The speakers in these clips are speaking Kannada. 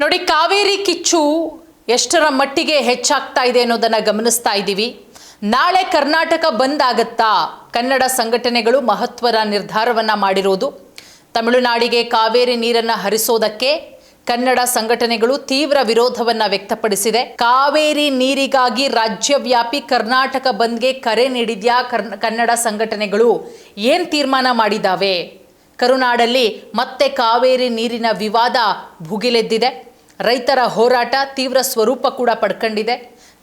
ನೋಡಿ, ಕಾವೇರಿ ಕಿಚ್ಚು ಎಷ್ಟರ ಮಟ್ಟಿಗೆ ಹೆಚ್ಚಾಗ್ತಾ ಇದೆ ಅನ್ನೋದನ್ನ ಗಮನಿಸ್ತಾ ಇದ್ದೀವಿ. ನಾಳೆ ಕರ್ನಾಟಕ ಬಂದ್ ಆಗತ್ತಾ? ಕನ್ನಡ ಸಂಘಟನೆಗಳು ಮಹತ್ವದ ನಿರ್ಧಾರವನ್ನ ಮಾಡಿರೋದು. ತಮಿಳುನಾಡಿಗೆ ಕಾವೇರಿ ನೀರನ್ನ ಹರಿಸೋದಕ್ಕೆ ಕನ್ನಡ ಸಂಘಟನೆಗಳು ತೀವ್ರ ವಿರೋಧವನ್ನ ವ್ಯಕ್ತಪಡಿಸಿದೆ. ಕಾವೇರಿ ನೀರಿಗಾಗಿ ರಾಜ್ಯವ್ಯಾಪಿ ಕರ್ನಾಟಕ ಬಂದ್ಗೆ ಕರೆ ನೀಡಿದ್ಯಾ ಕನ್ನಡ ಸಂಘಟನೆಗಳು? ಏನ್ ತೀರ್ಮಾನ ಮಾಡಿದಾವೆ? ಕರುನಾಡಲ್ಲಿ ಮತ್ತೆ ಕಾವೇರಿ ನೀರಿನ ವಿವಾದ ಭುಗಿಲೆದ್ದಿದೆ. ರೈತರ ಹೋರಾಟ ತೀವ್ರ ಸ್ವರೂಪ ಕೂಡ ಪಡ್ಕೊಂಡಿದೆ.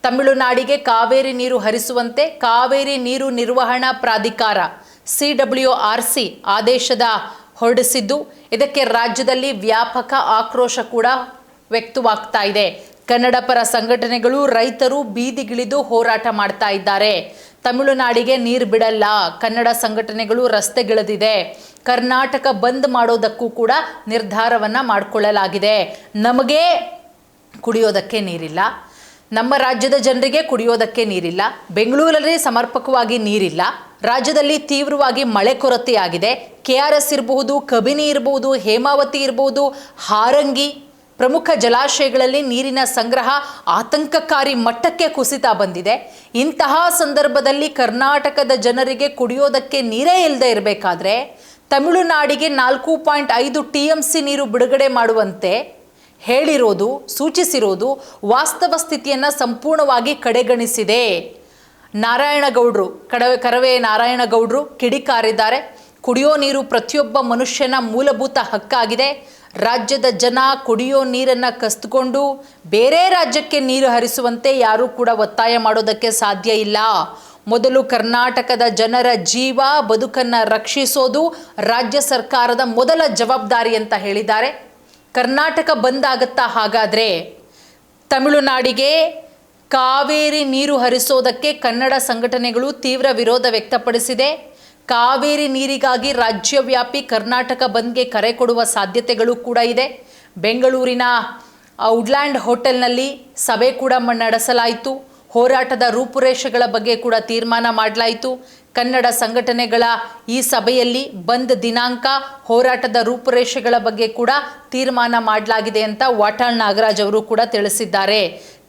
ತಮಿಳುನಾಡಿಗೆ ಕಾವೇರಿ ನೀರು ಹರಿಸುವಂತೆ ಕಾವೇರಿ ನೀರು ನಿರ್ವಹಣಾ ಪ್ರಾಧಿಕಾರ CWRC ಆದೇಶದ ಹೊರಡಿಸಿದ್ದು, ಇದಕ್ಕೆ ರಾಜ್ಯದಲ್ಲಿ ವ್ಯಾಪಕ ಆಕ್ರೋಶ ಕೂಡ ವ್ಯಕ್ತವಾಗ್ತಾ ಇದೆ. ಕನ್ನಡ ಪರ ಸಂಘಟನೆಗಳು, ರೈತರು ಬೀದಿಗಿಳಿದು ಹೋರಾಟ ಮಾಡ್ತಾ ಇದ್ದಾರೆ. ತಮಿಳುನಾಡಿಗೆ ನೀರು ಬಿಡಲ್ಲ, ಕನ್ನಡ ಸಂಘಟನೆಗಳು ರಸ್ತೆಗಿಳಿದಿದೆ. ಕರ್ನಾಟಕ ಬಂದ್ ಮಾಡೋದಕ್ಕೂ ಕೂಡ ನಿರ್ಧಾರವನ್ನ ಮಾಡಿಕೊಳ್ಳಲಾಗಿದೆ. ನಮಗೆ ಕುಡಿಯೋದಕ್ಕೆ ನೀರಿಲ್ಲ, ನಮ್ಮ ರಾಜ್ಯದ ಜನರಿಗೆ ಕುಡಿಯೋದಕ್ಕೆ ನೀರಿಲ್ಲ, ಬೆಂಗಳೂರಲ್ಲಿ ಸಮರ್ಪಕವಾಗಿ ನೀರಿಲ್ಲ, ರಾಜ್ಯದಲ್ಲಿ ತೀವ್ರವಾಗಿ ಮಳೆ ಕೊರತೆಯಾಗಿದೆ. KRS ಇರಬಹುದು, ಕಬಿನಿ ಇರಬಹುದು, ಹೇಮಾವತಿ ಇರಬಹುದು, ಹಾರಂಗಿ ಪ್ರಮುಖ ಜಲಾಶಯಗಳಲ್ಲಿ ನೀರಿನ ಸಂಗ್ರಹ ಆತಂಕಕಾರಿ ಮಟ್ಟಕ್ಕೆ ಕುಸಿತ ಬಂದಿದೆ. ಇಂತಹ ಸಂದರ್ಭದಲ್ಲಿ ಕರ್ನಾಟಕದ ಜನರಿಗೆ ಕುಡಿಯೋದಕ್ಕೆ ನೀರೇ ಇಲ್ಲದೆ ಇರಬೇಕಾದ್ರೆ ತಮಿಳುನಾಡಿಗೆ 4.5 TMC ನೀರು ಬಿಡುಗಡೆ ಮಾಡುವಂತೆ ಹೇಳಿರೋದು, ಸೂಚಿಸಿರೋದು ವಾಸ್ತವ ಸ್ಥಿತಿಯನ್ನು ಸಂಪೂರ್ಣವಾಗಿ ಕಡೆಗಣಿಸಿದೆ. ನಾರಾಯಣಗೌಡರು, ಕರವೇ ನಾರಾಯಣಗೌಡರು ಕಿಡಿಕಾರಿದ್ದಾರೆ. ಕುಡಿಯೋ ನೀರು ಪ್ರತಿಯೊಬ್ಬ ಮನುಷ್ಯನ ಮೂಲಭೂತ ಹಕ್ಕಾಗಿದೆ. ರಾಜ್ಯದ ಜನ ಕುಡಿಯೋ ನೀರನ್ನು ಕಸಿದುಕೊಂಡು ಬೇರೆ ರಾಜ್ಯಕ್ಕೆ ನೀರು ಹರಿಸುವಂತೆ ಯಾರೂ ಕೂಡ ಒತ್ತಾಯ ಮಾಡೋದಕ್ಕೆ ಸಾಧ್ಯ ಇಲ್ಲ. ಮೊದಲು ಕರ್ನಾಟಕದ ಜನರ ಜೀವ ಬದುಕನ್ನು ರಕ್ಷಿಸೋದು ರಾಜ್ಯ ಸರ್ಕಾರದ ಮೊದಲ ಜವಾಬ್ದಾರಿ ಅಂತ ಹೇಳಿದ್ದಾರೆ. ಕರ್ನಾಟಕ ಬಂದಾಗತ್ತಾ? ಹಾಗಾದರೆ ತಮಿಳುನಾಡಿಗೆ ಕಾವೇರಿ ನೀರು ಹರಿಸೋದಕ್ಕೆ ಕನ್ನಡ ಸಂಘಟನೆಗಳು ತೀವ್ರ ವಿರೋಧ ವ್ಯಕ್ತಪಡಿಸಿದೆ. ಕಾವೇರಿ ನೀರಿಗಾಗಿ ರಾಜ್ಯವ್ಯಾಪಿ ಕರ್ನಾಟಕ ಬಂದ್ಗೆ ಕರೆ ಕೊಡುವ ಸಾಧ್ಯತೆಗಳು ಕೂಡ ಇದೆ. ಬೆಂಗಳೂರಿನ ವುಡ್ಲ್ಯಾಂಡ್ ಹೋಟೆಲ್ನಲ್ಲಿ ಸಭೆ ಕೂಡ ನಡೆಸಲಾಯಿತು. ಹೋರಾಟದ ರೂಪುರೇಷೆಗಳ ಬಗ್ಗೆ ಕೂಡ ತೀರ್ಮಾನ ಮಾಡಲಾಯಿತು. ಕನ್ನಡ ಸಂಘಟನೆಗಳ ಈ ಸಭೆಯಲ್ಲಿ ಬಂದ್ ದಿನಾಂಕ, ಹೋರಾಟದ ರೂಪುರೇಷೆಗಳ ಬಗ್ಗೆ ಕೂಡ ತೀರ್ಮಾನ ಮಾಡಲಾಗಿದೆ ಅಂತ ವಾಟಾಳ್ ನಾಗರಾಜ್ ಅವರು ಕೂಡ ತಿಳಿಸಿದ್ದಾರೆ.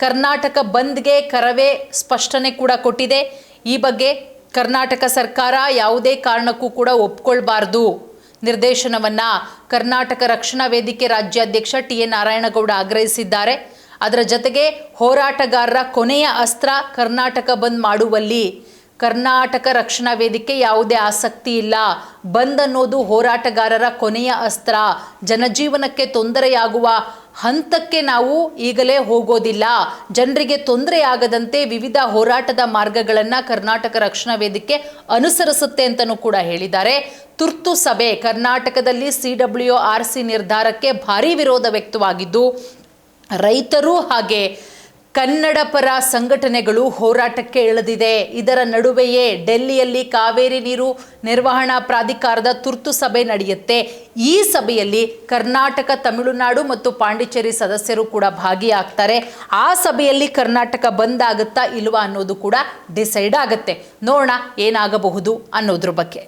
ಕರ್ನಾಟಕ ಬಂದ್ಗೆ ಕರವೇ ಸ್ಪಷ್ಟನೆ ಕೂಡ ಕೊಟ್ಟಿದೆ. ಈ ಬಗ್ಗೆ ಕರ್ನಾಟಕ ಸರ್ಕಾರ ಯಾವುದೇ ಕಾರಣಕ್ಕೂ ಕೂಡ ಒಪ್ಕೊಳ್ಬಾರ್ದು ನಿರ್ದೇಶನವನ್ನು ಕರ್ನಾಟಕ ರಕ್ಷಣಾ ವೇದಿಕೆ ರಾಜ್ಯಾಧ್ಯಕ್ಷ TN ನಾರಾಯಣಗೌಡ ಆಗ್ರಹಿಸಿದ್ದಾರೆ. ಅದರ ಜೊತೆಗೆ ಹೋರಾಟಗಾರರ ಕೊನೆಯ ಅಸ್ತ್ರ ಕರ್ನಾಟಕ ಬಂದ್ ಮಾಡುವಲ್ಲಿ ಕರ್ನಾಟಕ ರಕ್ಷಣಾ ವೇದಿಕೆ ಯಾವುದೇ ಆಸಕ್ತಿ ಇಲ್ಲ. ಬಂದ್ ಅನ್ನೋದು ಹೋರಾಟಗಾರರ ಕೊನೆಯ ಅಸ್ತ್ರ. ಜನಜೀವನಕ್ಕೆ ತೊಂದರೆಯಾಗುವ ಹಂತಕ್ಕೆ ನಾವು ಈಗಲೇ ಹೋಗೋದಿಲ್ಲ. ಜನರಿಗೆ ತೊಂದರೆಯಾಗದಂತೆ ವಿವಿಧ ಹೋರಾಟದ ಮಾರ್ಗಗಳನ್ನು ಕರ್ನಾಟಕ ರಕ್ಷಣಾ ವೇದಿಕೆ ಅನುಸರಿಸುತ್ತೆ ಅಂತಲೂ ಕೂಡ ಹೇಳಿದ್ದಾರೆ. ತುರ್ತು ಸಭೆ ಕರ್ನಾಟಕದಲ್ಲಿ CWRC ನಿರ್ಧಾರಕ್ಕೆ ಭಾರೀ ವಿರೋಧ ವ್ಯಕ್ತವಾಗಿದ್ದು, ರೈತರು ಹಾಗೆ ಕನ್ನಡ ಪರ ಸಂಘಟನೆಗಳು ಹೋರಾಟಕ್ಕೆ ಇಳಿದಿದೆ. ಇದರ ನಡುವೆಯೇ ಡೆಲ್ಲಿಯಲ್ಲಿ ಕಾವೇರಿ ನೀರು ನಿರ್ವಹಣಾ ಪ್ರಾಧಿಕಾರದ ತುರ್ತು ಸಭೆ ನಡೆಯುತ್ತೆ. ಈ ಸಭೆಯಲ್ಲಿ ಕರ್ನಾಟಕ, ತಮಿಳುನಾಡು ಮತ್ತು ಪಾಂಡಿಚೇರಿ ಸದಸ್ಯರು ಕೂಡ ಭಾಗಿಯಾಗ್ತಾರೆ. ಆ ಸಭೆಯಲ್ಲಿ ಕರ್ನಾಟಕ ಬಂದ್ ಆಗುತ್ತಾ ಇಲ್ವಾ ಅನ್ನೋದು ಕೂಡ ಡಿಸೈಡ್ ಆಗುತ್ತೆ. ನೋಡೋಣ ಏನಾಗಬಹುದು ಅನ್ನೋದ್ರ ಬಗ್ಗೆ.